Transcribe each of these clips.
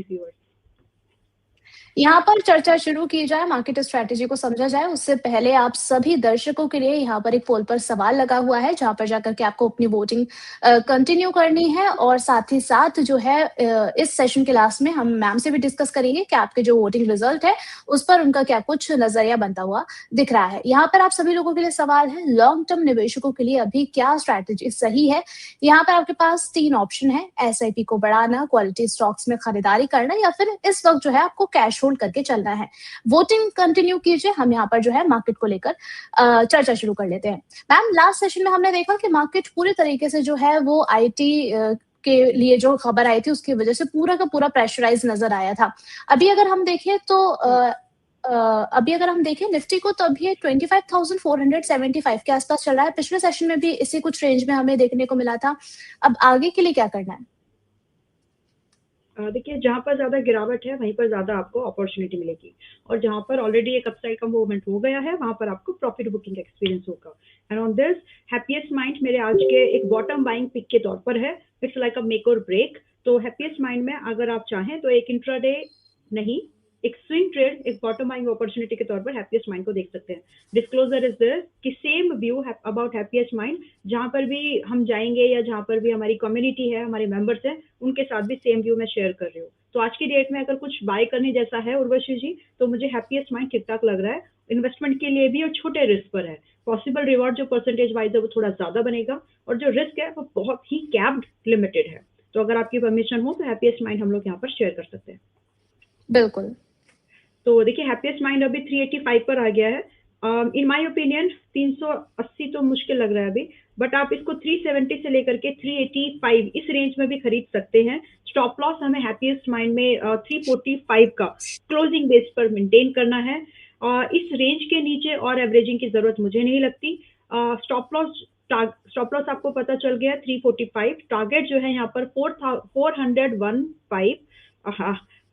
viewers. यहाँ पर चर्चा शुरू की जाए, मार्केट स्ट्रैटेजी को समझा जाए, उससे पहले आप सभी दर्शकों के लिए यहाँ पर एक पोल पर सवाल लगा हुआ है, जहाँ पर जाकर के आपको अपनी वोटिंग कंटिन्यू करनी है और साथ ही साथ जो है इस सेशन के लास्ट में हम मैम से भी डिस्कस करेंगे कि आपके जो वोटिंग रिजल्ट है, उस पर उनका क्या कुछ नजरिया बनता हुआ दिख रहा है। यहाँ पर आप सभी लोगों के लिए सवाल है, लॉन्ग टर्म निवेशकों के लिए अभी क्या स्ट्रैटेजी सही है? यहाँ पर आपके पास 3 ऑप्शन है, SIP को बढ़ाना, क्वालिटी स्टॉक्स में खरीदारी करना या फिर इस वक्त जो है आपको कैश होल्ड करके चलना है। वोटिंग कंटिन्यू कीजिए, हम यहाँ पर जो है मार्केट को लेकर चर्चा शुरू कर लेते हैं। मैम, लास्ट सेशन में हमने देखा कि मार्केट पूरी तरीके से जो है वो IT के लिए जो खबर आई थी उसकी वजह से पूरा का पूरा प्रेशराइज नजर आया था। अभी अगर हम देखें निफ्टी को, तो अभी 25,475 के आसपास चल रहा है। पिछले सेशन में भी इसी कुछ रेंज में हमें देखने को मिला था। अब आगे के लिए क्या करना है? देखिए, जहाँ पर ज्यादा गिरावट है वहीं पर ज्यादा आपको अपॉर्चुनिटी मिलेगी, और जहाँ पर ऑलरेडी एक अपसाइड का मूवमेंट हो गया है वहां पर आपको प्रॉफिट बुकिंग एक्सपीरियंस होगा। And on this happiest mind मेरे आज के एक बॉटम बाइंग पिक के तौर पर है। इट्स लाइक अ मेक और ब्रेक। तो हैप्पीएस्ट माइंड में अगर आप चाहें तो एक इंट्राडे नहीं, एक स्विंग ट्रेड, एक बॉटम बाइंग अपॉर्चुनिटी के तौर पर हैप्पीएस्ट माइंड को देख सकते हैं। डिस्क्लोजर इज दिस कि same view about happiest mind, जहां पर भी हम जाएंगे या जहां पर भी हमारी कम्युनिटी है, हमारे मेंबर्स हैं, उनके साथ भी सेम व्यू मैं शेयर कर रही हूँ। तो आज की डेट में अगर कुछ बाय करने जैसा है उर्वशी जी, तो मुझे हैप्पीएस्ट माइंड ठीक ठाक लग रहा है इन्वेस्टमेंट के लिए भी, और छोटे रिस्क पर है। पॉसिबल रिवॉर्ड जो परसेंटेज वाइज है वो थोड़ा ज्यादा बनेगा, और जो रिस्क है वो बहुत ही कैप्ड लिमिटेड है। तो अगर आपकी परमिशन हो तो हैप्पीएस्ट माइंड हम लोग यहाँ पर शेयर कर सकते हैं। बिल्कुल। तो देखिए, हैप्पीएस्ट माइंड अभी 385 पर आ गया है। इन माय ओपिनियन 380 तो मुश्किल लग रहा है अभी, बट आप इसको 370 से लेकर के 385 इस रेंज में भी खरीद सकते हैं। स्टॉप लॉस हमें हैप्पीएस्ट माइंड में 345 का क्लोजिंग बेस पर मेंटेन करना है। इस रेंज के नीचे और एवरेजिंग की जरूरत मुझे नहीं लगती। स्टॉप लॉस आपको पता चल गया 345। टारगेट जो है यहाँ पर 415,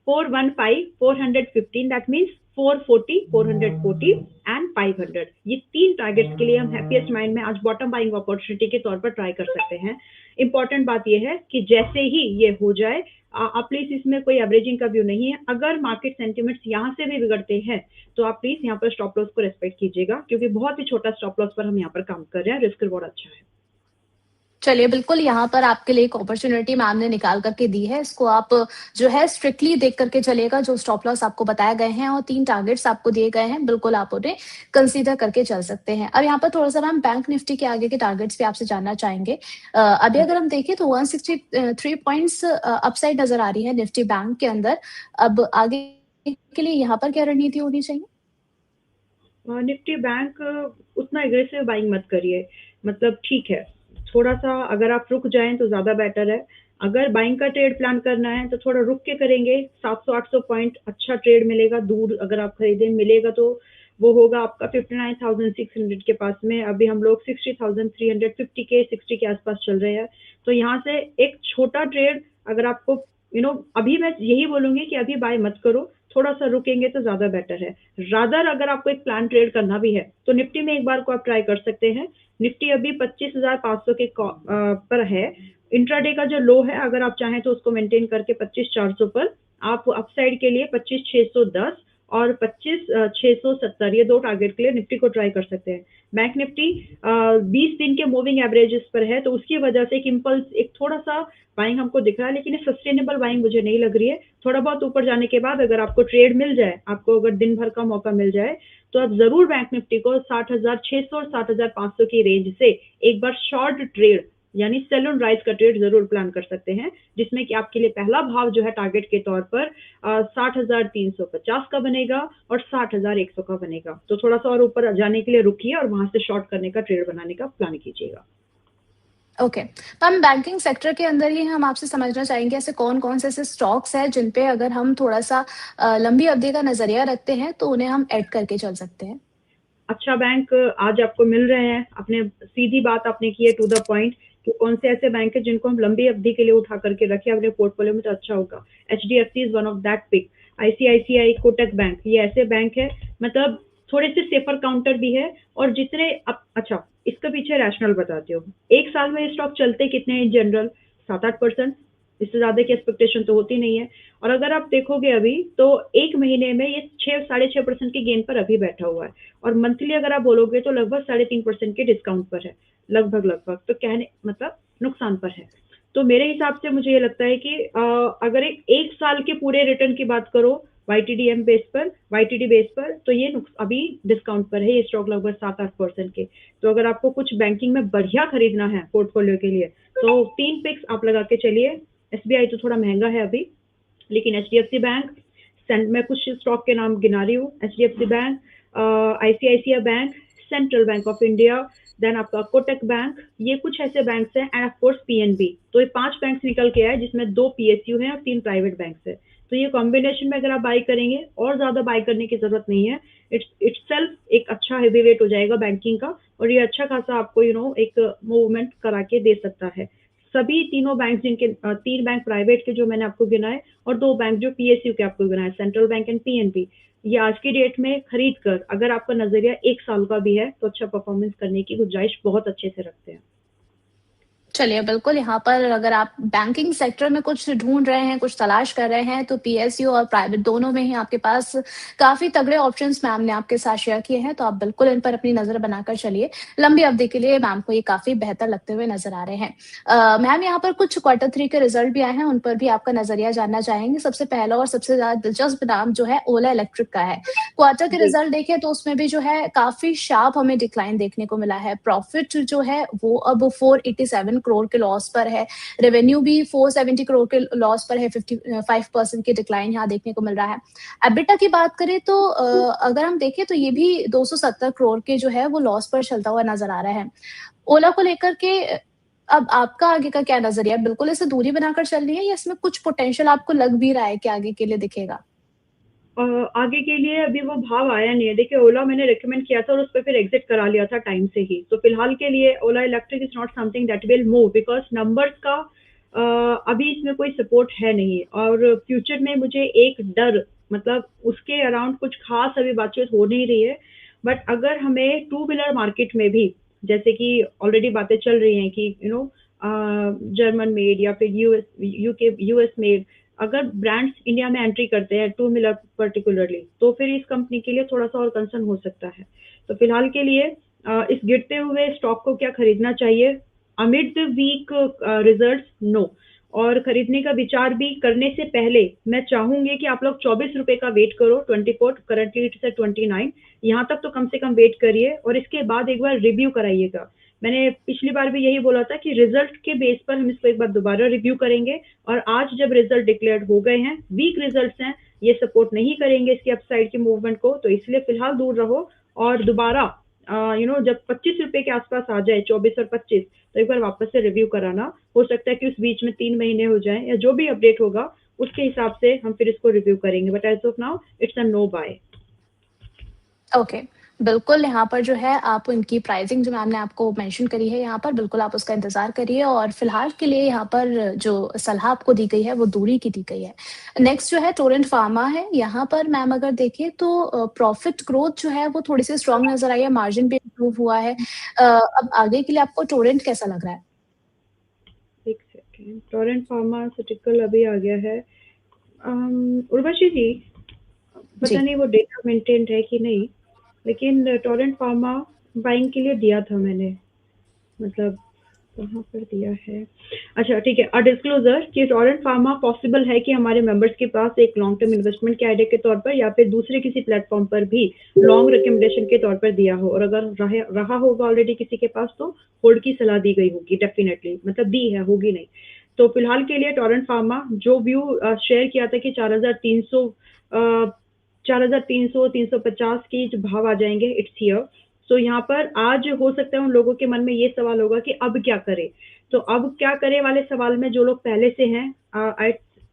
415 दैट मीन्स 440, 440 एंड 500। ये 3 टारगेट्स के लिए हम हैप्पीएस्ट माइंड में आज बॉटम बाइंग अपॉर्चुनिटी के तौर पर ट्राई कर सकते हैं। इंपॉर्टेंट बात ये है कि जैसे ही ये हो जाए, आप प्लीज इसमें कोई एवरेजिंग का व्यू नहीं है। अगर मार्केट सेंटिमेंट्स यहाँ से भी बिगड़ते हैं तो आप प्लीज यहाँ पर स्टॉप लॉस को रेस्पेक्ट कीजिएगा, क्योंकि बहुत ही छोटा स्टॉप लॉस पर हम यहाँ पर काम कर रहे हैं। रिस्क रिवॉर्ड अच्छा है। चलिए, बिल्कुल यहाँ पर आपके लिए एक अपॉर्चुनिटी मैम ने निकाल करके दी है। इसको आप जो है स्ट्रिक्टली देख करके चलिएगा। जो स्टॉप लॉस आपको बताए गए हैं और 3 टारगेट्स आपको दिए गए हैं, बिल्कुल आप उन्हें कंसीडर करके चल सकते हैं। अब यहाँ पर थोड़ा सा मैम बैंक निफ्टी के आगे के टारगेट्स भी आपसे जानना चाहेंगे। अभी अगर हम देखें तो 163 पॉइंट्स अपसाइड नजर आ रही है निफ्टी बैंक के अंदर। अब आगे के लिए यहाँ पर क्या रणनीति होनी चाहिए? निफ्टी बैंक उतना एग्रेसिव बाइंग मत करिए, मतलब ठीक है, थोड़ा सा अगर आप रुक जाएं तो ज्यादा बेटर है। अगर बाइंग का ट्रेड प्लान करना है तो थोड़ा रुक के करेंगे। 700-800 पॉइंट अच्छा ट्रेड मिलेगा, दूर अगर आप खरीदें मिलेगा तो वो होगा आपका 59,600 के पास में। अभी हम लोग 60,350 के 60 के आसपास चल रहे हैं। तो यहाँ से एक छोटा ट्रेड अगर आपको अभी मैं यही बोलूंगी कि अभी बाय मत करो, थोड़ा सा रुकेंगे तो ज्यादा बेटर है। रादर अगर आपको एक प्लान ट्रेड करना भी है तो निफ्टी में एक बार को आप ट्राई कर सकते हैं। निफ्टी अभी 25,500 के पर है। इंट्राडे का जो लो है, अगर आप चाहें तो उसको मेंटेन करके 25,400 पर आप अपसाइड के लिए 25,610 और 25,670 ये 2 टारगेट के लिए निफ्टी को ट्राई कर सकते हैं। बैंक निफ्टी 20 दिन के मूविंग एवरेजेस पर है, तो उसकी वजह से एक इम्पल्स, एक थोड़ा सा बाइंग हमको दिख रहा है, लेकिन सस्टेनेबल बाइंग मुझे नहीं लग रही है। थोड़ा बहुत ऊपर जाने के बाद अगर आपको ट्रेड मिल जाए, आपको अगर दिन भर का मौका मिल जाए, तो आप जरूर बैंक निफ्टी को 60,600 और 60,500 की रेंज से एक बार शॉर्ट ट्रेड यानी सेल ऑन राइज का ट्रेड जरूर प्लान कर सकते हैं, जिसमें कि आपके लिए पहला भाव जो है टारगेट के तौर पर 60,350 का बनेगा और 60,100 का बनेगा। तो थोड़ा सा और ऊपर जाने के लिए रुकिए और वहां से शॉर्ट करने का, ट्रेड बनाने का प्लान कीजिएगा। ओके मैम, बैंकिंग सेक्टर के अंदर ही हम आपसे समझना चाहेंगे ऐसे कौन कौन से ऐसे स्टॉक्स हैं जिन पे अगर हम थोड़ा सा लंबी अवधि का नजरिया रखते हैं तो उन्हें हम ऐड करके चल सकते हैं। अच्छा बैंक आज आपको मिल रहे हैं, आपने सीधी बात आपने की है टू द पॉइंट कि कौन से ऐसे बैंक है जिनको हम लंबी अवधि के लिए उठा करके रखें अपने पोर्टफोलियो में तो अच्छा होगा। HDFC is one of that pick. ICICI, Kotak bank, ये ऐसे बैंक है, मतलब थोड़े से सेफर काउंटर भी है। और जितने अच्छा, इसके पीछे रैशनल बताती हूँ। एक साल में ये स्टॉक चलते कितने हैं इन जनरल? 7-8%। इससे ज़्यादा की एक्सपेक्टेशन तो होती नहीं है। और अगर आप देखोगे अभी तो 1 महीने में ये 6 साढ़े 6% की गेन पर अभी बैठा हुआ है और मंथली अगर आप बोलोगे तो लगभग 3.5% के डिस्काउंट पर है, लगभग। तो कहने मतलब नुकसान पर है। तो मेरे हिसाब से मुझे ये लगता है कि अगर एक 1 साल के पूरे रिटर्न की बात करो वाईटीडीएम बेस पर, वाईटीडी बेस पर, तो ये अभी डिस्काउंट पर है ये स्टॉक लगभग 7-8% के। तो अगर आपको कुछ बैंकिंग में बढ़िया खरीदना है पोर्टफोलियो के लिए, तो 3 पिक्स आप लगा के चलिए। एसबीआई तो थोड़ा महंगा है अभी, लेकिन एचडीएफसी बैंक, मैं कुछ स्टॉक के नाम गिना रही हूँ, HDFC bank, ICICI bank, central bank of India, then आपका कोटक बैंक, ये कुछ ऐसे बैंक्स हैं, एंड ऑफ कोर्स पीएनबी। तो ये 5 बैंक्स निकल के आए जिसमें 2 पीएसयू हैं और 3 प्राइवेट बैंक्स है। तो ये कॉम्बिनेशन में अगर आप बाई करेंगे और ज्यादा बाई करने की जरूरत नहीं है, इट्सेल्फ एक अच्छा हेवी वेट हो जाएगा बैंकिंग का और ये अच्छा खासा आपको एक मूवमेंट करा के दे सकता है। सभी तीनों बैंक जिनके 3 बैंक प्राइवेट के जो मैंने आपको गिनाए और 2 बैंक जो पीएसयू के आपको गिनाए, सेंट्रल बैंक एंड पीएनबी, ये आज की डेट में खरीद कर अगर आपका नजरिया 1 साल का भी है तो अच्छा परफॉर्मेंस करने की गुंजाइश बहुत अच्छे से रखते हैं। चलिए, बिल्कुल यहाँ पर अगर आप बैंकिंग सेक्टर में कुछ ढूँढ रहे हैं, कुछ तलाश कर रहे हैं, तो पीएसयू और प्राइवेट दोनों में ही आपके पास काफ़ी तगड़े ऑप्शंस मैम ने आपके साथ शेयर किए हैं, तो आप बिल्कुल इन पर अपनी नज़र बनाकर चलिए। लंबी अवधि के लिए मैम को ये काफ़ी बेहतर लगते हुए नज़र आ रहे हैं। मैम यहाँ पर कुछ क्वार्टर 3 के रिज़ल्ट भी आए हैं, उन पर भी आपका नज़रिया जानना चाहेंगे। सबसे पहला और सबसे ज़्यादा दिलचस्प नाम जो है ओला इलेक्ट्रिक का है। क्वार्टर के जी। रिज़ल्ट देखें तो उसमें भी जो है काफ़ी शार्प हमें डिक्लाइन देखने को मिला है। प्रॉफिट जो है वो अब 487 करोड़ के लॉस पर है। रेवेन्यू भी 470 करोड़ के लॉस पर है, 55% की डिक्लाइन यहाँ देखने को मिल रहा है। एबिटा की बात करें तो अगर हम देखें तो ये भी 270 करोड़ के जो है वो लॉस पर चलता हुआ नज़र आ रहा है। ओला को लेकर के अब आपका आगे का क्या नज़रिया है? बिल्कुल इसे दूरी बनाकर चलनी है या इसमें कुछ पोटेंशियल आपको लग भी रहा है कि आगे के लिए दिखेगा? आगे के लिए अभी वो भाव आया नहीं है। देखिए ओला मैंने रिकमेंड किया था और उस पे फिर एग्जिट करा लिया था टाइम से ही। तो फिलहाल के लिए Ola electric is not something that will move because numbers का अभी इसमें कोई सपोर्ट है नहीं और फ्यूचर में मुझे एक डर मतलब उसके अराउंड कुछ खास अभी बातचीत हो नहीं रही है। बट अगर हमें टू व्हीलर मार्केट में भी जैसे कि ऑलरेडी बातें चल रही हैं कि जर्मन मेड या फिर यूएस मेड, अगर ब्रांड्स इंडिया में एंट्री करते हैं टू व्हीलर पर्टिकुलरली, तो फिर इस कंपनी के लिए थोड़ा सा और कंसर्न हो सकता है। तो फिलहाल के लिए इस गिरते हुए स्टॉक को क्या खरीदना चाहिए amid the week results? No. और खरीदने का विचार भी करने से पहले मैं चाहूंगी कि आप लोग 24 रुपए का वेट करो। 24 करंटली इट्स 29, यहाँ तक तो कम से कम वेट करिए और इसके बाद एक बार रिव्यू कराइएगा। मैंने पिछली बार भी यही बोला था कि रिजल्ट के बेस पर हम इसको एक बार दोबारा रिव्यू करेंगे और आज जब रिजल्ट डिक्लेयर हो गए हैं, वीक रिजल्ट्स हैं, ये सपोर्ट नहीं करेंगे इसकी अपसाइड की मूवमेंट को, तो इसलिए फिलहाल दूर रहो और दोबारा जब 25 रुपए के आसपास आ जाए 24 और 25, तो एक बार वापस से रिव्यू कराना। हो सकता है कि उस बीच में 3 महीने हो जाए या जो भी अपडेट होगा उसके हिसाब से हम फिर इसको रिव्यू करेंगे। But as of now it's a no buy. Okay, बिल्कुल यहाँ पर जो है आप इनकी प्राइसिंग जो मैम ने आपको मेंशन करी है यहाँ पर बिल्कुल आप उसका इंतज़ार करिए और फ़िलहाल के लिए यहाँ पर जो सलाह आपको दी गई है वो दूरी की दी गई है। नेक्स्ट जो है टोरेंट फ़ार्मा है, यहाँ पर मैम अगर देखें तो प्रॉफ़िट ग्रोथ जो है वो थोड़ी-सी स्ट्रॉन्ग नज़र आई है, मार्जिन भी इम्प्रूव हुआ है। अब आगे के लिए आपको टोरेंट कैसा लग रहा है? एक सेकेंड, टोरेंट फार्मास्यूटिकल अभी आ गया है। उर्वशी जी, पता जी। नहीं वो डेटा मेंटेन्ड है कि नहीं, लेकिन टोरेंट फार्मा बाइंग के लिए दिया था मैंने, मतलब कहाँ पर दिया है? अच्छा ठीक है, डिस्क्लोजर कि टोरेंट फार्मा पॉसिबल है कि हमारे मेंबर्स के पास एक लॉन्ग टर्म इन्वेस्टमेंट के आइडिया के तौर पर या फिर दूसरे किसी प्लेटफॉर्म पर भी लॉन्ग रिकमेंडेशन के तौर पर दिया हो और अगर रहा होगा ऑलरेडी किसी के पास तो होल्ड की सलाह दी गई होगी डेफिनेटली, मतलब दी है, होगी नहीं। तो फिलहाल के लिए टोरेंट फार्मा जो व्यू शेयर किया था कि 4,300 4,300 350 के जो भाव आ जाएंगे, इट्स हियर। सो यहाँ पर आज हो सकता है उन लोगों के मन में ये सवाल होगा कि अब क्या करें। तो अब क्या करें वाले सवाल में जो लोग पहले से हैं, आई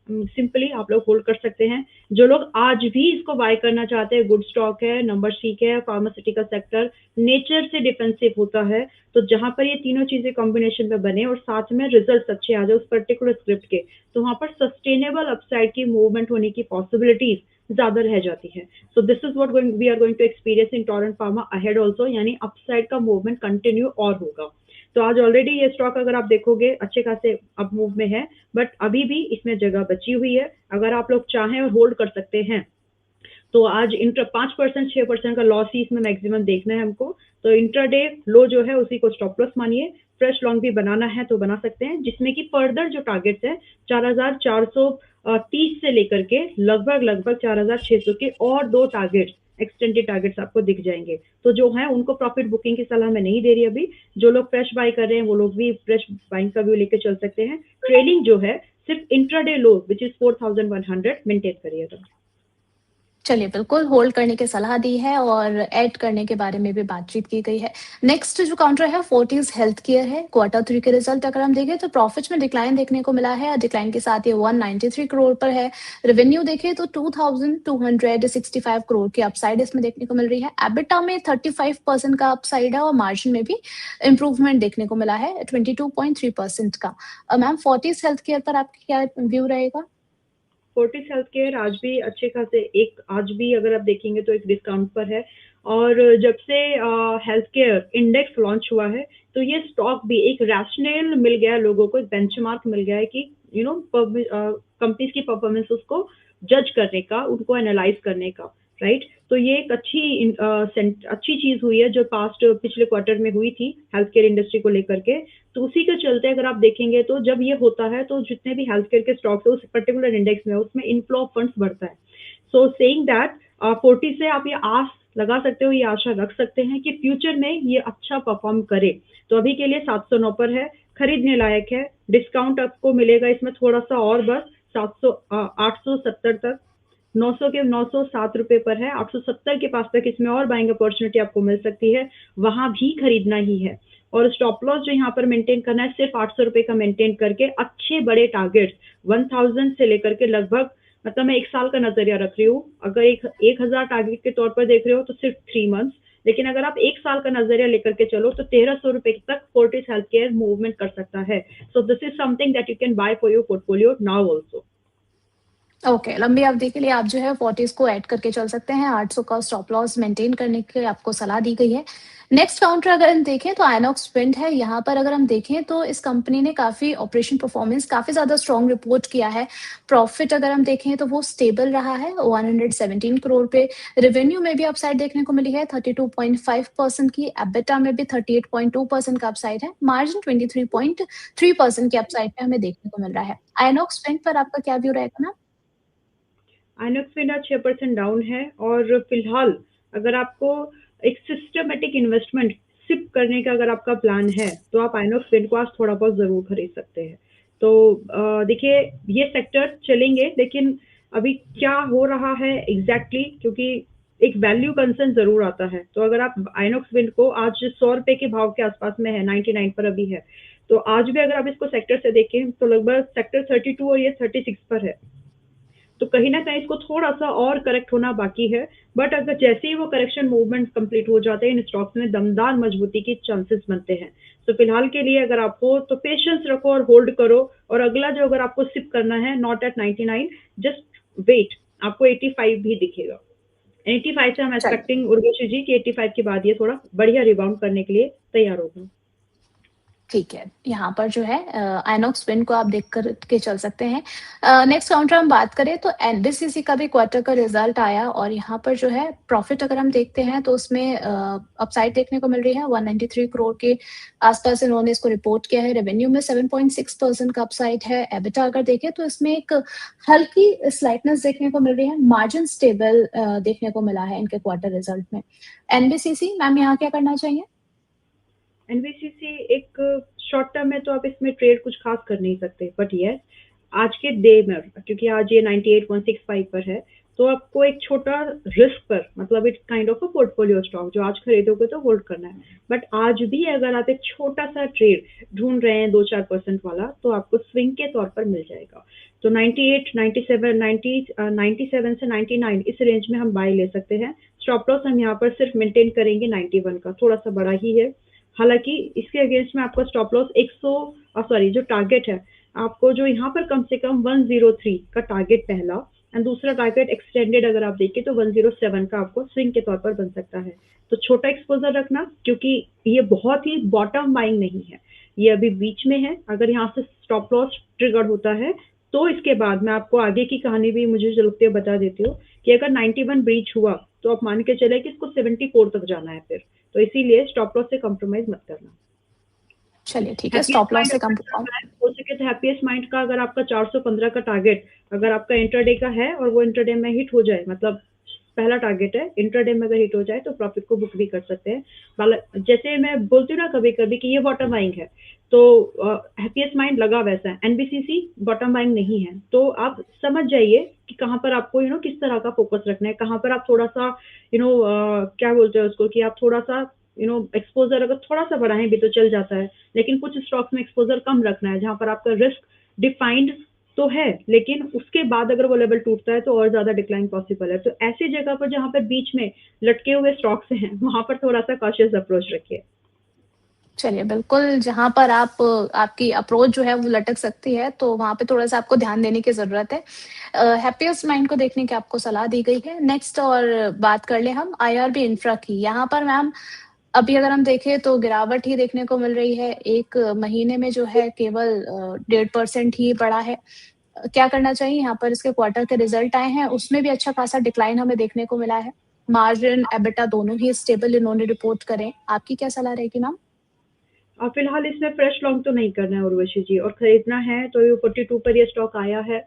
सिंपली आप लोग होल्ड कर सकते हैं। जो लोग आज भी इसको बाय करना चाहते हैं, गुड स्टॉक है, नंबर ठीक है, फार्मास्यूटिकल सेक्टर नेचर से डिफेंसिव होता है, तो जहां पर ये तीनों चीजें कॉम्बिनेशन में बने और साथ में रिजल्ट अच्छे आ जाए उस पर्टिकुलर स्क्रिप्ट के, तो वहां पर सस्टेनेबल अपसाइड की मूवमेंट होने की पॉसिबिलिटीज ज्यादा रह जाती है। So this is what we are going to experience in Torrent Pharma ahead also, यानी अपसाइड का मूवमेंट कंटिन्यू और होगा। तो आज ऑलरेडी ये स्टॉक अगर आप देखोगे अच्छे खासे अप मूव में है, बट अभी भी इसमें जगह बची हुई है। अगर आप लोग चाहें और होल्ड कर सकते हैं तो आज इंट्रा 5% 6% का लॉस ही इसमें मैक्सिमम देखना है हमको। तो इंट्राडे लो जो है उसी को स्टॉप लॉस मानिए। फ्रेश लॉन्ग भी बनाना है तो बना सकते हैं, जिसमें कि फर्दर जो टारगेट्स है 4430 से लेकर के लगभग 4600 के और 2 टारगेट्स एक्सटेंडेड टारगेट्स आपको दिख जाएंगे। तो जो है उनको प्रॉफिट बुकिंग की सलाह मैं नहीं दे रही अभी। जो लोग फ्रेश बाय कर रहे हैं वो लोग भी फ्रेश बाइंग का व्यू लेके चल सकते हैं। ट्रेलिंग जो है सिर्फ intraday low which is 4100 maintain करिएगा। चलिए, बिल्कुल होल्ड करने की सलाह दी है और ऐड करने के बारे में भी बातचीत की गई है। नेक्स्ट जो काउंटर है फोर्टिस हेल्थ केयर है। क्वार्टर 3 के रिजल्ट अगर हम देखें तो प्रॉफिट्स में डिक्लाइन देखने को मिला है। डिक्लाइन के साथ ये 193 करोड़ पर है। रेवेन्यू देखें तो 2265 करोड़ की अपसाइड इसमें देखने को मिल रही है। एबिटा में 35% का अपसाइड है और मार्जिन में भी इंप्रूवमेंट देखने को मिला है 22.3% का। मैम, फोर्टिस हेल्थ केयर पर आपकी क्या व्यू रहेगा? फोर्टिस हेल्थ केयर आज भी अच्छे खासे आज भी अगर आप देखेंगे तो एक डिस्काउंट पर है। और जब से हेल्थ केयर इंडेक्स लॉन्च हुआ है तो ये स्टॉक भी एक रैशनल मिल गया है लोगों को, एक बेंचमार्क मिल गया है कि कंपनीज की परफॉर्मेंस उसको जज करने का, उनको एनालाइज करने का, राइट। तो ये एक अच्छी चीज हुई है जो पिछले क्वार्टर में हुई थी हेल्थ केयर इंडस्ट्री को लेकर के। तो उसी के चलते अगर आप देखेंगे तो जब ये होता है तो जितने भी हेल्थ केयर के स्टॉक्स है उस पर्टिकुलर इंडेक्स में उसमें इनफ्लो ऑफ फंड्स बढ़ता है। सो सेइंग दैट 40 से आप ये आस लगा सकते हो, ये आशा रख सकते हैं कि फ्यूचर में ये अच्छा परफॉर्म करे। तो अभी के लिए 709 पर है, खरीदने लायक है। डिस्काउंट आपको मिलेगा इसमें थोड़ा सा और बस 870 तक। 900 के 907 रुपए पर है, 870 के पास तक इसमें और बाइंग अपॉर्चुनिटी आपको मिल सकती है, वहां भी खरीदना ही है। और स्टॉप लॉस जो यहाँ पर मेंटेन करना है सिर्फ 800 रुपए का मेंटेन करके अच्छे बड़े टारगेट 1000 से लेकर के लगभग, मतलब मैं 1 साल का नजरिया रख रही हूँ। अगर 1000 टारगेट के तौर पर देख रहे हो तो सिर्फ 3 मंथ्स, लेकिन अगर आप 1 साल का नजरिया लेकर के चलो तो 1300 रुपए तक फोर्टिस हेल्थ केयर मूवमेंट कर सकता है। So this is something that you can buy for your portfolio now also. Okay, लंबी अवधि के लिए आप जो है फोर्टिस को ऐड करके चल सकते हैं। 800 का स्टॉप लॉस मेंटेन करने की आपको सलाह दी गई है। नेक्स्ट काउंटर अगर हम देखें तो आइनॉक्स विंड है। यहाँ पर अगर हम देखें तो इस कंपनी ने काफ़ी ऑपरेशन परफॉर्मेंस काफ़ी ज़्यादा स्ट्रॉन्ग रिपोर्ट किया है। प्रॉफिट अगर हम देखें तो वो स्टेबल रहा है 117 करोड़ पे। रेवेन्यू में भी अपसाइड देखने को मिली है 32.5% की। एबिटा में भी 38.2% का अपसाइड है। मार्जिन 23.3% की अपसाइड पे हमें देखने को मिल रहा है। आइनॉक्स विंड पर आपका क्या व्यू रहेगा ना? आइनॉक्स विंड आज 6% डाउन है। और फिलहाल अगर आपको एक सिस्टमेटिक इन्वेस्टमेंट सिप करने का अगर आपका प्लान है तो आप आइनॉक्स विंड को आज थोड़ा बहुत जरूर खरीद सकते हैं। तो देखिए ये सेक्टर चलेंगे, लेकिन अभी क्या हो रहा है एग्जैक्टली क्योंकि एक वैल्यू कंसर्न जरूर आता है। तो अगर आप आइनॉक्स विंड को आज 100 रुपए के भाव के आसपास में है, 99 पर अभी है, तो आज भी अगर आप इसको सेक्टर से देखें तो लगभग सेक्टर 32 और ये 36 पर है। तो कहीं ना कहीं इसको थोड़ा सा और करेक्ट होना बाकी है। बट अगर जैसे ही वो करेक्शन मूवमेंट कंप्लीट हो जाते हैं इन स्टॉक्स में दमदार मजबूती के चांसेस बनते हैं। तो फिलहाल के लिए अगर आप हो तो पेशेंस रखो और होल्ड करो। और अगला जो अगर आपको सिप करना है नॉट एट 99, जस्ट वेट, आपको 85 भी दिखेगा। 85 से हम चलिए, एक्सपेक्टिंग उर्वशी जी की 85 के बाद ये थोड़ा बढ़िया रिबाउंड करने के लिए तैयार होगा। ठीक है। यहाँ पर जो है आइनॉक्स विंड को आप देख कर के चल सकते हैं। नेक्स्ट काउंटर हम बात करें तो एनबीसीसी का भी क्वार्टर का रिजल्ट आया और यहाँ पर जो है प्रॉफिट अगर हम देखते हैं तो उसमें अपसाइड देखने को मिल रही है 193 करोड़ के आसपास इन्होंने इसको रिपोर्ट किया है। रेवेन्यू में 7.6% का अपसाइड है। एबिटा अगर देखें तो इसमें एक हल्की स्लाइटनेस देखने को मिल रही है। मार्जिन स्टेबल देखने को मिला है इनके क्वार्टर रिजल्ट में। एनबीसीसी मैम यहाँ क्या करना चाहिए? एनबीसीसी एक शॉर्ट टर्म में तो आप इसमें ट्रेड कुछ खास कर नहीं सकते, बट यस आज के डे में क्योंकि आज ये 98.65 पर है तो आपको एक छोटा रिस्क पर, मतलब it's kind of a portfolio stock जो आज खरीदोगे तो होल्ड करना है। बट आज भी अगर आप एक छोटा सा ट्रेड ढूंढ रहे हैं 2-4% वाला तो आपको स्विंग के तौर पर मिल जाएगा। तो 98, 97, 97 से 99 इस रेंज में हम बाय ले सकते हैं। स्टॉप लॉस हम यहाँ पर सिर्फ मेंटेन करेंगे 91 का, थोड़ा सा बड़ा ही है। हालांकि इसके अगेंस्ट में आपका स्टॉप लॉस 100 जो टारगेट है आपको जो यहाँ पर कम से कम 103 का टारगेट पहला एंड दूसरा टारगेट एक्सटेंडेड अगर आप देखें तो 107 का आपको स्विंग के तौर पर बन सकता है। तो छोटा एक्सपोजर रखना, क्योंकि ये बहुत ही बॉटम बाइंग नहीं है, ये अभी बीच में है। अगर यहाँ से स्टॉप लॉस ट्रिगर होता है तो इसके बाद मैं आपको आगे की कहानी भी मुझे जो लगती है बता देती हूँ कि अगर 91 ब्रीच हुआ तो आप मान के चले कि इसको 74 तक जाना है फिर, तो इसीलिए स्टॉप लॉस से कॉम्प्रोमाइज मत करना। चलिए ठीक है, हैप्पीएस्ट स्टॉप लॉस माइंड से अगर कम। चल रहा है, हो सके तो हैप्पीएस्ट माइंड का अगर आपका 415 का टारगेट अगर आपका इंटरडे का है और वो इंटरडे में हिट हो जाए, मतलब पहला टारगेट है, इंटरडे में अगर हिट हो जाए तो प्रॉफिट को बुक भी कर सकते हैं। जैसे मैं बोलती हूँ ना कभी कभी कि ये बॉटम बाइंग है, तो हैप्पीएस्ट माइंड लगा वैसा है, एनबीसीसी बॉटम बाइंग नहीं है। तो आप समझ जाइए कि कहाँ पर आपको किस तरह का फोकस रखना है, कहाँ पर आप थोड़ा सा क्या बोलते हैं उसको, कि आप थोड़ा सा एक्सपोजर अगर थोड़ा सा बढ़ाएं भी तो चल जाता है, लेकिन कुछ स्टॉक्स में एक्सपोजर कम रखना है जहां पर आपका रिस्क डिफाइंड तो है, लेकिन उसके बाद अगर वो लेवल टूटता है तो और ज्यादा डिक्लाइन पॉसिबल है। तो ऐसी जगह पर जहां पर बीच में लटके हुए स्टॉक्स हैं वहां पर थोड़ा सा कॉशियस अप्रोच रखिए। चलिए, बिल्कुल, जहाँ पर आप आपकी अप्रोच जो है वो लटक सकती है, तो वहाँ पे थोड़ा-सा आपको ध्यान देने की ज़रूरत है। हैप्पीएस्ट माइंड को देखने की आपको सलाह दी गई है। नेक्स्ट और बात कर लें हम आईआरबी इंफ्रा की। यहाँ पर मैम अभी अगर हम देखें तो गिरावट ही देखने को मिल रही है। 1 महीने में जो है केवल 1.5% ही बढ़ा है। क्या करना चाहिए? यहाँ पर इसके क्वार्टर के रिज़ल्ट आए हैं, उसमें भी अच्छा खासा डिक्लाइन हमें देखने को मिला है। मार्जिन, एबिटा दोनों ही स्टेबल इन्होंने रिपोर्ट करे। आपकी क्या सलाह रहेगी मैम? फिलहाल इसमें फ्रेश लॉन्ग तो नहीं करना है उर्वशी जी, और खरीदना है तो ये 42 पर ये स्टॉक आया है,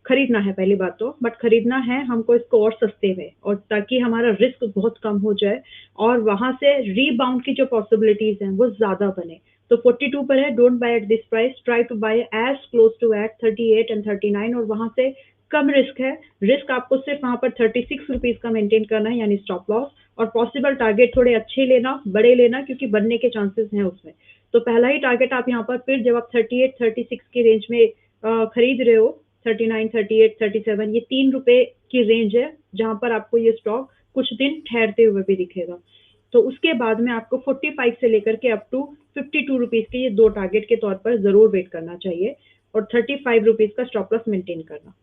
खरीदना है पहली बात तो, बट खरीदना है हमको इसको और सस्ते में, और ताकि हमारा रिस्क बहुत कम हो जाए और वहां से रीबाउंड की जो पॉसिबिलिटीज हैं वो ज्यादा बने। तो 42 पर है, don't buy at this price, try to buy as close to at 38 and 39, और वहां से कम रिस्क है। रिस्क आपको सिर्फ वहां पर 36 रुपीज का मेंटेन करना है, यानी स्टॉप लॉस, और पॉसिबल टारगेट थोड़े अच्छे लेना, बड़े लेना, क्योंकि बनने के चांसेस हैं उसमें। तो पहला ही टारगेट आप यहाँ पर फिर जब आप 38 36 की रेंज में खरीद रहे हो, 39 38 37, ये 3 रुपए की रेंज है जहां पर आपको ये स्टॉक कुछ दिन ठहरते हुए भी दिखेगा। तो उसके बाद में आपको 45 से लेकर के अप टू 52 रुपीज के ये 2 टारगेट के तौर पर जरूर वेट करना चाहिए, और 35 रुपीज का स्टॉप लॉस मेंटेन करना।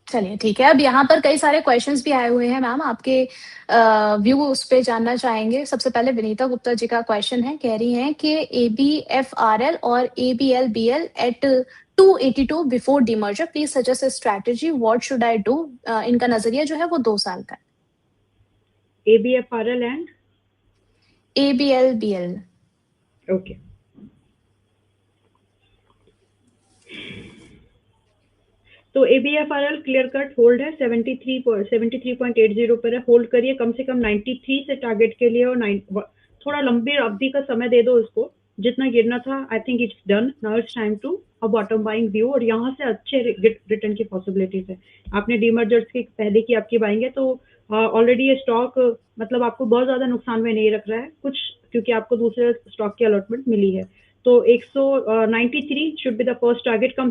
चलिए ठीक है। अब यहाँ पर कई सारे क्वेश्चंस भी आए हुए हैं मैम, आपके व्यू उस पे जानना चाहेंगे। सबसे पहले विनीता गुप्ता जी का क्वेश्चन है, कह रही हैं कि एबीएफआरएल और ABLBL at 282 before demerger, please suggest a strategy, what should I do? इनका नजरिया जो है वो 2 साल का है। ABFRL and ABLBL. ओके, तो एबीएफआरएल क्लियर कट होल्ड है, 73.80 पर है, होल्ड करिए कम से कम 93 से टारगेट के लिए, और थोड़ा लंबी अवधि का समय दे दो इसको, जितना गिरना था I think it's done, now it's time to a bottom buying view, और यहाँ से अच्छे रिटर्न की पॉसिबिलिटीज है। आपने डीमर्जर्स की पहले की आपकी बाइंग है, तो ऑलरेडी ये स्टॉक मतलब आपको बहुत ज्यादा नुकसान में नहीं रख रहा है कुछ, क्योंकि आपको दूसरे स्टॉक की अलॉटमेंट मिली है। तो 193 should be the first target, कम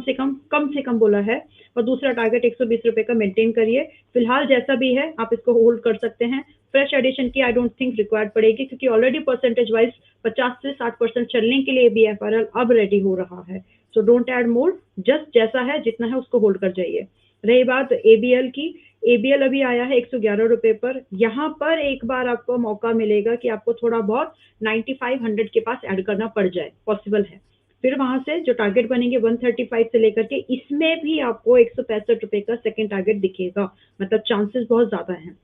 से कम बोला है, और दूसरा टारगेट 120 रुपए का मेंटेन करिए। फिलहाल जैसा भी है आप इसको होल्ड कर सकते हैं, फ्रेश एडिशन की आई डोंट थिंक रिक्वायर्ड पड़ेगी, क्योंकि ऑलरेडी परसेंटेज वाइज 50 से 60% चलने के लिए बीएफआरएल अब रेडी हो रहा है। So don't add more, just जैसा है जितना है उसको होल्ड कर जाइए। रही बात एबीएल की, एबीएल अभी आया है 111 रुपए पर, यहाँ पर एक बार आपको मौका मिलेगा कि आपको थोड़ा बहुत 9500 के पास ऐड करना पड़ जाए, पॉसिबल है। फिर वहां से जो टारगेट बनेंगे 135 से लेकर के, इसमें भी आपको 165 रुपए का सेकंड टारगेट दिखेगा, मतलब चांसेस बहुत ज्यादा हैं।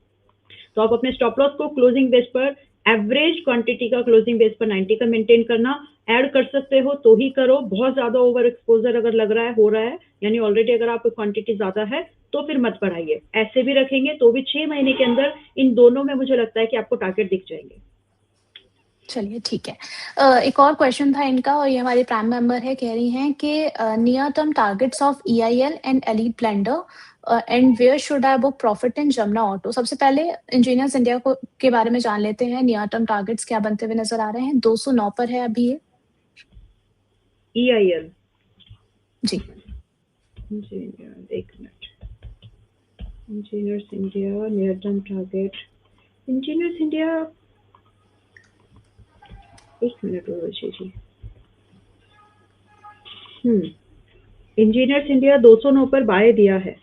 तो आप अपने स्टॉप लॉस को क्लोजिंग बेस पर, एवरेज क्वांटिटी का क्लोजिंग बेस पर 90 का मेंटेन करना, ऐड कर सकते हो तो ही करो, बहुत ज्यादा ओवर एक्सपोजर अगर लग रहा है, हो रहा है, यानी ऑलरेडी अगर आपको क्वांटिटी ज्यादा है तो फिर मत बढ़ाइए। ऐसे भी रखेंगे तो भी 6 महीने के अंदर इन दोनों में मुझे लगता है कि आपको टारगेट दिख जाएंगे। चलिए ठीक है। एक और क्वेश्चन था इनका, और ये हमारी प्राइम मेंबर है, कह रही हैं कि near term targets of EIL and elite blender, and where should I book profit in Jamna Auto? सबसे पहले इंजीनियर्स इंडिया को के बारे में जान लेते हैं। नियर टर्म टारगेट्स क्या बनते हुए नजर आ रहे हैं? 209 पर है अभी ये। ईआईएल जी। एक minute, engineers India near term target, engineers India, एक मिनट जी। इंजीनियर्स इंडिया 209 पर बाय दिया है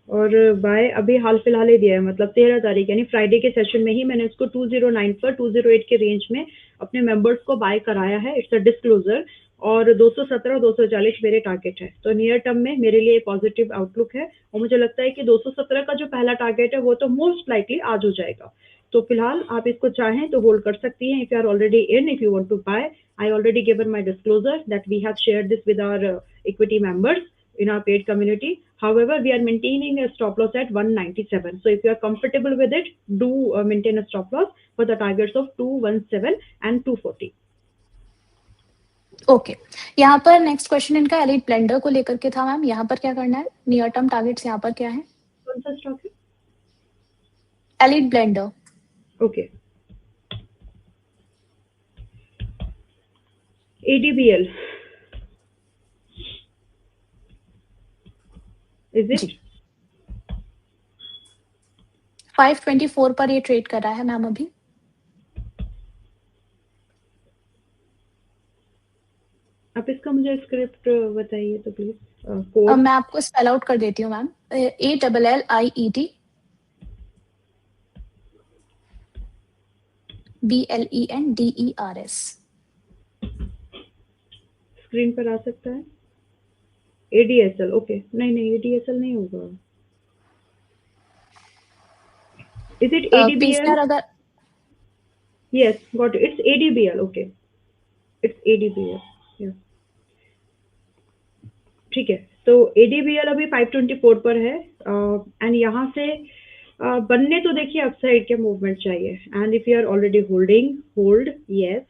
और बाय अभी हाल फिलहाल ही दिया है, मतलब 13 तारीख यानी फ्राइडे के सेशन में ही मैंने इसको 209 पर 208 के रेंज में अपने मेंबर्स को बाय कराया है। इट्स अ डिस्क्लोजर और 217 240 मेरे टारगेट है, तो नियर टर्म में मेरे लिए पॉजिटिव आउटलुक है और मुझे लगता है कि 217 का जो पहला टारगेट है वो तो मोस्ट लाइकली आज हो जाएगा। तो फिलहाल आप इसको चाहें तो होल्ड कर सकती हैं। If you are already in, if you want to buy, I already given my disclosure that we have shared this with our equity members in our paid community. However, we are maintaining a stop loss at 197. So if you are comfortable with it, do maintain a stop loss for the targets of 217 and 240. Okay, यहाँ पर next question इनका elite blender को लेकर के था ma'am. यहाँ पर क्या करना है? नियर टर्म टारगेट्स यहाँ पर क्या है? कौन सा स्टॉक है? Elite blender. Okay, ADBL is it? 524 पर ये ट्रेड कर रहा है मैम अभी। आप इसका मुझे स्क्रिप्ट बताइए तो प्लीज। मैं आपको स्पेल आउट कर देती हूँ मैम। ALLIET BLENDERS। स्क्रीन पर आ सकता है? ADSL, okay. नहीं ADSL नहीं होगा। Is it ADBL? अगर Yes, got it. It's ADBL, okay. It's ADBL, yeah. ठीक है, तो ADBL अभी 524 पर है एंड यहाँ से बनने तो देखिए अपसाइड के मूवमेंट चाहिए and if you are already hold yes,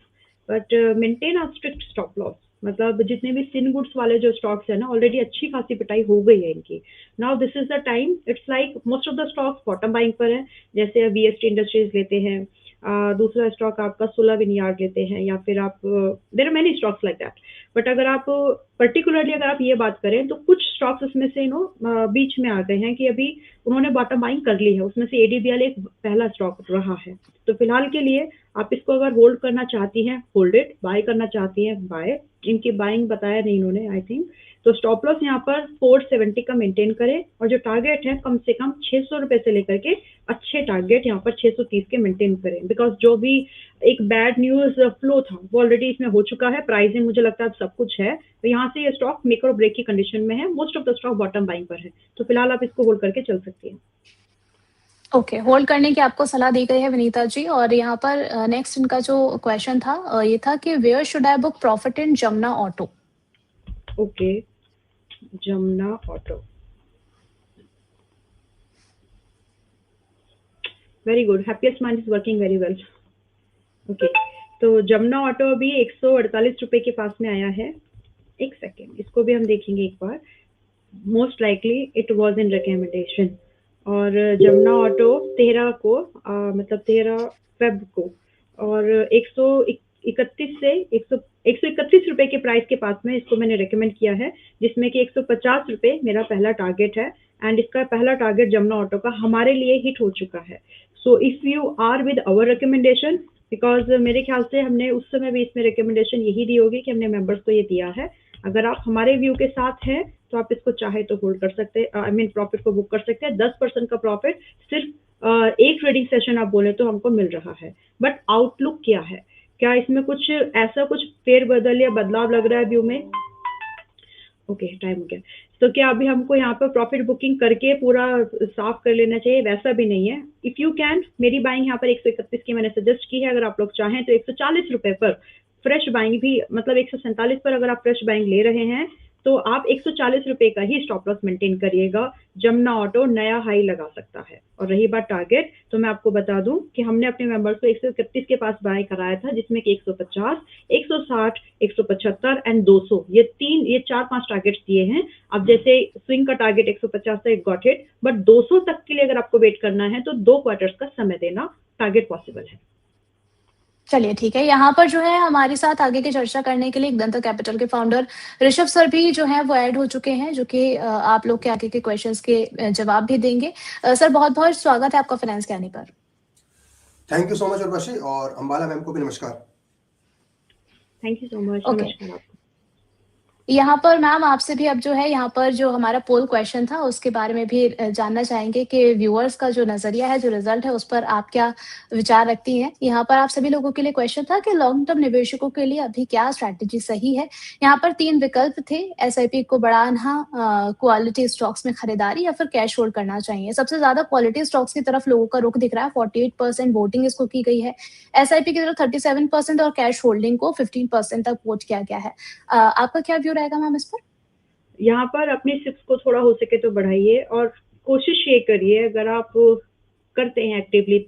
but maintain a strict stop loss. मतलब जितने भी सिन गुड्स वाले जो स्टॉक्स है ना, ऑलरेडी अच्छी खासी पिटाई हो गई है इनकी। Now this is the time, it's like most of the stocks bottom buying पर है। जैसे VST इंडस्ट्रीज लेते हैं, दूसरा स्टॉक आपका सोलर विनयार्ड लेते हैं, या फिर आप there are many stocks like that. But अगर आप पर्टिकुलरली अगर आप ये बात करें तो कुछ स्टॉक्स उसमें से बीच में आ गए हैं कि अभी उन्होंने बॉटम बाइंग कर ली है। उसमें से ADBL एक पहला स्टॉक रहा है। तो फिलहाल के लिए आप इसको अगर होल्ड करना चाहती हैं होल्ड इट, बाय करना चाहती हैं बाय। इनकी बाइंग बताया नहीं इन्होंने आई थिंक। तो स्टॉप लॉस यहाँ पर 470 का मेंटेन करें और जो टारगेट है कम से कम 600 रुपए से लेकर के अच्छे टारगेट यहाँ पर 630 के मेंटेन करें। बिकॉज जो भी एक बैड न्यूज फ्लो था वो ऑलरेडी इसमें हो चुका है। प्राइसिंग मुझे लगता है सब कुछ है, तो यहाँ से ये स्टॉक मेक और ब्रेक की कंडीशन में है। Most of the stock bottom buying पर है, तो फिलहाल आप इसको होल्ड करके चल सकती हैं। ओके, होल्ड करने की आपको सलाह दी गई है विनीता जी। और यहाँ पर नेक्स्ट इनका जो क्वेश्चन था ये था कि where should I book profit in Jamna Auto? Okay, Jamna Auto, very good, happiest mind is working very well. Okay, तो जमुना ऑटो अभी 148 रुपए के पास में आया है। एक सेकेंड, इसको भी हम देखेंगे एक बार। Most likely it was in recommendation और जमुना ऑटो 13 को मतलब 13 फेब को और 131 से 131 रुपए के प्राइस के पास में इसको मैंने रिकमेंड किया है, जिसमें कि 150 रुपए मेरा पहला टारगेट है एंड इसका पहला टारगेट जमुना ऑटो का हमारे लिए हिट हो चुका है। So if you are with our recommendation, because मेरे ख्याल से हमने उस समय भी इसमें रिकमेंडेशन यही दी होगी कि हमने मेंबर्स को ये दिया है। अगर आप हमारे व्यू के साथ हैं तो आप इसको चाहे तो होल्ड कर सकते हैं, आई मीन प्रॉफिट को बुक कर सकते हैं। 10% का प्रॉफिट सिर्फ एक ट्रेडिंग सेशन आप बोले तो हमको मिल रहा है। बट आउटलुक क्या है, क्या इसमें कुछ ऐसा कुछ फेरबदल या बदलाव लग रहा है व्यू में? ओके, टाइम हो गया। तो क्या अभी हमको यहाँ पर प्रॉफिट बुकिंग करके पूरा साफ कर लेना चाहिए? वैसा भी नहीं है। इफ यू कैन, मेरी बाइंग यहाँ पर 131 की मैंने सजेस्ट की है। अगर आप लोग चाहें तो 140 रुपए पर फ्रेश बाइंग भी, मतलब 147 पर अगर आप फ्रेश बाइंग ले रहे हैं तो आप 140 रुपए का ही स्टॉप लॉस मेंटेन करिएगा। जमुना ऑटो नया हाई लगा सकता है। और रही बात टारगेट, तो मैं आपको बता दूं कि हमने अपने मेंबर्स को 131 के पास बाय कराया था, जिसमें कि 150, 160, 175 एंड 200 ये 4-5 टारगेट्स दिए हैं। अब जैसे स्विंग का टारगेट 150 था, गॉट हिट, बट 200 तक के लिए अगर आपको वेट करना है तो 2 क्वार्टर्स का समय देना टारगेट पॉसिबल है। चलिए ठीक है। यहाँ पर जो है हमारे साथ आगे की चर्चा करने के लिए दंत कैपिटल के फाउंडर ऋषभ सर भी जो है वो ऐड हो चुके हैं, जो कि आप लोग के आगे के क्वेश्चंस के जवाब भी देंगे। सर बहुत बहुत स्वागत है आपका फाइनेंस के आने पर। Thank you so much Urvashi, और अंबाला मैम को भी नमस्कार। Thank you so much. Okay. नमस्कार आपको। यहाँ पर मैम आपसे भी अब जो है यहाँ पर जो हमारा पोल क्वेश्चन था उसके बारे में भी जानना चाहेंगे कि व्यूअर्स का जो नज़रिया है, जो रिज़ल्ट है उस पर आप क्या विचार रखती हैं? यहाँ पर आप सभी लोगों के लिए क्वेश्चन था कि लॉन्ग टर्म निवेशकों के लिए अभी क्या स्ट्रैटेजी सही है? यहाँ पर 3 विकल्प थे, एसआईपी को बढ़ाना, क्वालिटी स्टॉक्स में खरीदारी या फिर कैश होल्ड करना चाहिए। सबसे ज़्यादा क्वालिटी स्टॉक्स की तरफ लोगों का रुख दिख रहा है, 48% वोटिंग इसको की गई है। एसआईपी की तरफ 37% और कैश होल्डिंग को 15% तक वोट किया गया है। आपका क्या व्यू रहेगा मैम इस पर? यहाँ पर अपनी सिप्स को थोड़ा हो सके तो बढ़ाइए और कोशिश ये करिए, अगर आप करते हैं एक्टिवली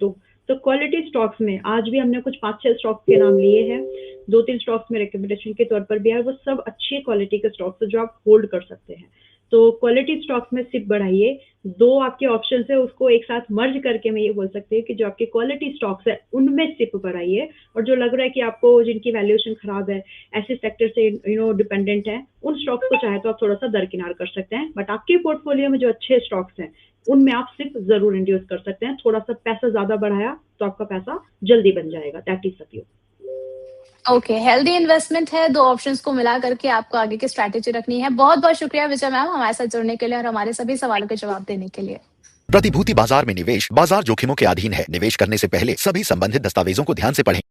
तो क्वालिटी स्टॉक्स में आज भी हमने कुछ 5-6 स्टॉक्स के नाम लिए हैं, 2-3 स्टॉक्स में रिकमेंडेशन के तौर पर भी है, वो सब अच्छी क्वालिटी के स्टॉक्स है जो आप होल्ड कर सकते हैं। तो क्वालिटी स्टॉक्स में सिप बढ़ाइए। 2 आपके ऑप्शन है, उसको एक साथ मर्ज करके मैं ये बोल सकती हूँ कि जो आपके क्वालिटी स्टॉक्स है उनमें सिप बढ़ाइए, और जो लग रहा है कि आपको जिनकी वैल्यूएशन खराब है, ऐसे सेक्टर से डिपेंडेंट है, उन स्टॉक्स को चाहे तो आप थोड़ा सा दरकिनार कर सकते हैं। बट आपके पोर्टफोलियो में जो अच्छे स्टॉक्स हैं उनमें आप सिप जरूर इंड्यूस कर सकते हैं। थोड़ा सा पैसा ज्यादा बढ़ाया तो आपका पैसा जल्दी बन जाएगा। That is the view. Okay, healthy investment है, 2 ऑप्शंस को मिला करके आपको आगे की स्ट्रैटेजी रखनी है। बहुत-बहुत शुक्रिया विजय मैम हमारे साथ जुड़ने के लिए और हमारे सभी सवालों के जवाब देने के लिए। प्रतिभूति बाजार में निवेश बाजार जोखिमों के अधीन है। निवेश करने से पहले सभी संबंधित दस्तावेजों को ध्यान से पढ़ें।